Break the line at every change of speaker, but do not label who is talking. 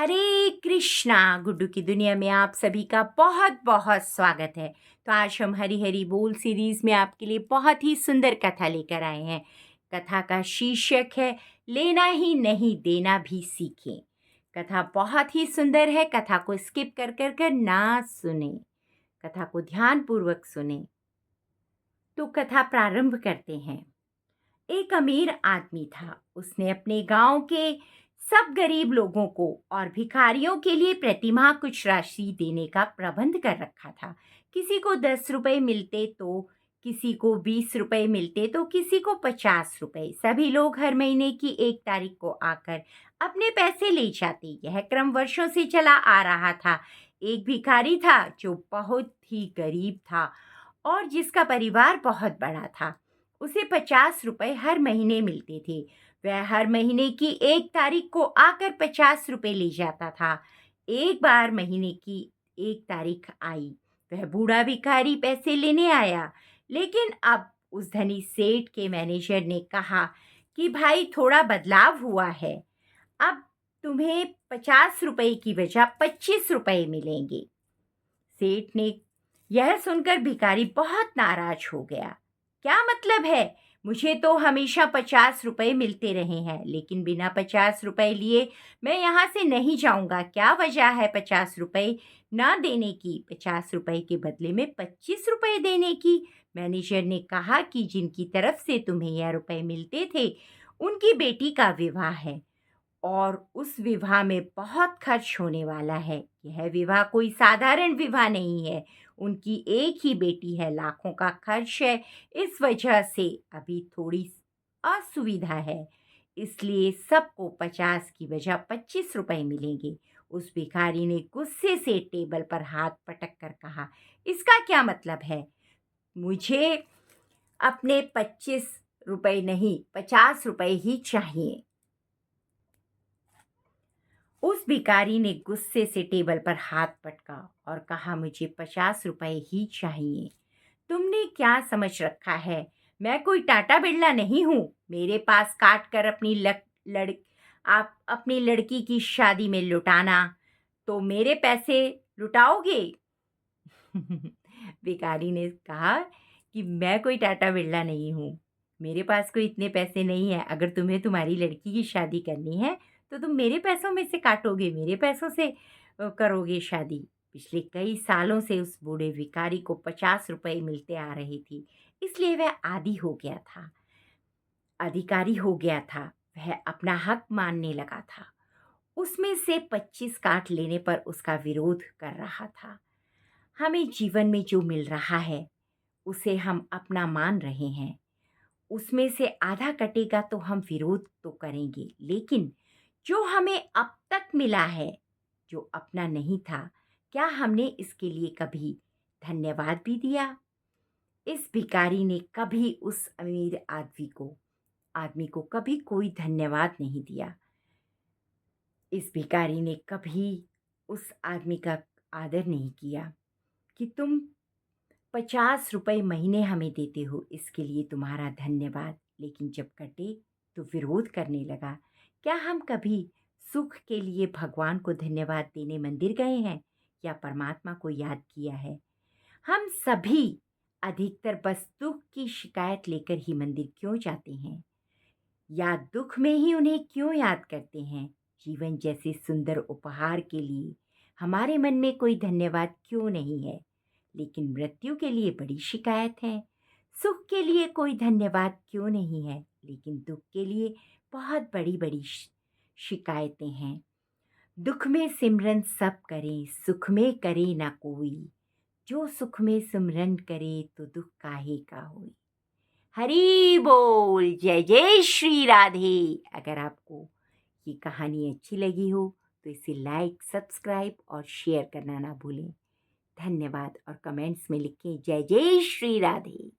हरे कृष्णा। गुड्डू की दुनिया में आप सभी का बहुत बहुत स्वागत है। तो आज हम हरी हरी बोल सीरीज़ में आपके लिए बहुत ही सुंदर कथा लेकर आए हैं। कथा का शीर्षक है लेना ही नहीं देना भी सीखें। कथा बहुत ही सुंदर है। कथा को स्किप कर कर कर ना सुने, कथा को ध्यानपूर्वक सुने। तो कथा प्रारंभ करते हैं। एक अमीर आदमी था। उसने अपने गांव के सब गरीब लोगों को और भिखारियों के लिए प्रतिमाह कुछ राशि देने का प्रबंध कर रखा था। किसी को 10 रुपए मिलते तो किसी को 20 रुपए मिलते तो किसी को 50 रुपए। सभी लोग हर महीने की 1 तारीख को आकर अपने पैसे ले जाते। यह क्रम वर्षों से चला आ रहा था। एक भिखारी था जो बहुत ही गरीब था और जिसका परिवार बहुत बड़ा था। उसे 50 रुपए हर महीने मिलते थे। वह हर महीने की 1 तारीख को आकर 50 रुपए ले जाता था। एक बार महीने की 1 तारीख आई। वह बूढ़ा भिखारी पैसे लेने आया, लेकिन अब उस धनी सेठ के मैनेजर ने कहा कि भाई थोड़ा बदलाव हुआ है। अब तुम्हें 50 रुपए की बजाय 25 रुपए मिलेंगे। सेठ ने यह सुनकर भिखारी बहुत नाराज हो गया। क्या मतलब है? मुझे तो हमेशा 50 रुपए मिलते रहे हैं, लेकिन बिना 50 रुपए लिए मैं यहाँ से नहीं जाऊंगा। क्या वजह है 50 रुपए ना देने की, 50 रुपए के बदले में 25 रुपए देने की? मैनेजर ने कहा कि जिनकी तरफ से तुम्हें यह रुपए मिलते थे, उनकी बेटी का विवाह है और उस विवाह में बहुत खर्च होने वाला है। यह विवाह कोई साधारण विवाह नहीं है। उनकी एक ही बेटी है, लाखों का खर्च है। इस वजह से अभी थोड़ी असुविधा है, इसलिए सबको 50 की बजाय 25 रुपए मिलेंगे। उस भिखारी ने गुस्से से टेबल पर हाथ पटक कर कहा, इसका क्या मतलब है? मुझे अपने 25 रुपए नहीं, 50 रुपए ही चाहिए। उस भिखारी ने गुस्से से टेबल पर हाथ पटका और कहा, मुझे 50 रुपए ही चाहिए। तुमने क्या समझ रखा है? मैं कोई टाटा बिरला नहीं हूँ। मेरे पास काट कर आप अपनी लड़की की शादी में लुटाना, तो मेरे पैसे लुटाओगे? भिखारी ने कहा कि मैं कोई टाटा बिरला नहीं हूँ। मेरे पास कोई इतने पैसे नहीं है। अगर तुम्हें तुम्हारी लड़की की शादी करनी है तो तुम मेरे पैसों में से काटोगे, मेरे पैसों से करोगे शादी। पिछले कई सालों से उस बूढ़े भिखारी को 50 रुपए मिलते आ रहे थे, इसलिए वह आदी हो गया था, अधिकारी हो गया था। वह अपना हक मानने लगा था। उसमें से 25 काट लेने पर उसका विरोध कर रहा था। हमें जीवन में जो मिल रहा है उसे हम अपना मान रहे हैं। उसमें से आधा कटेगा तो हम विरोध तो करेंगे, लेकिन जो हमें अब तक मिला है, जो अपना नहीं था, क्या हमने इसके लिए कभी धन्यवाद भी दिया? इस भिखारी ने कभी उस अमीर आदमी को कभी कोई धन्यवाद नहीं दिया। इस भिखारी ने कभी उस आदमी का आदर नहीं किया कि तुम 50 रुपए महीने हमें देते हो, इसके लिए तुम्हारा धन्यवाद। लेकिन जब कटे तो विरोध करने लगा। क्या हम कभी सुख के लिए भगवान को धन्यवाद देने मंदिर गए हैं या परमात्मा को याद किया है? हम सभी अधिकतर बस दुख की शिकायत लेकर ही मंदिर क्यों जाते हैं, या दुख में ही उन्हें क्यों याद करते हैं? जीवन जैसे सुंदर उपहार के लिए हमारे मन में कोई धन्यवाद क्यों नहीं है, लेकिन मृत्यु के लिए बड़ी शिकायत है। सुख के लिए कोई धन्यवाद क्यों नहीं है, लेकिन दुख के लिए बहुत बड़ी बड़ी शिकायतें हैं। दुख में सिमरन सब करें, सुख में करे ना कोई। जो सुख में सिमरन करे तो दुख काहे का होई। हरी बोल, जय जय श्री राधे। अगर आपको ये कहानी अच्छी लगी हो तो इसे लाइक, सब्सक्राइब और शेयर करना ना भूलें। धन्यवाद और कमेंट्स में लिखें जय जय श्री राधे।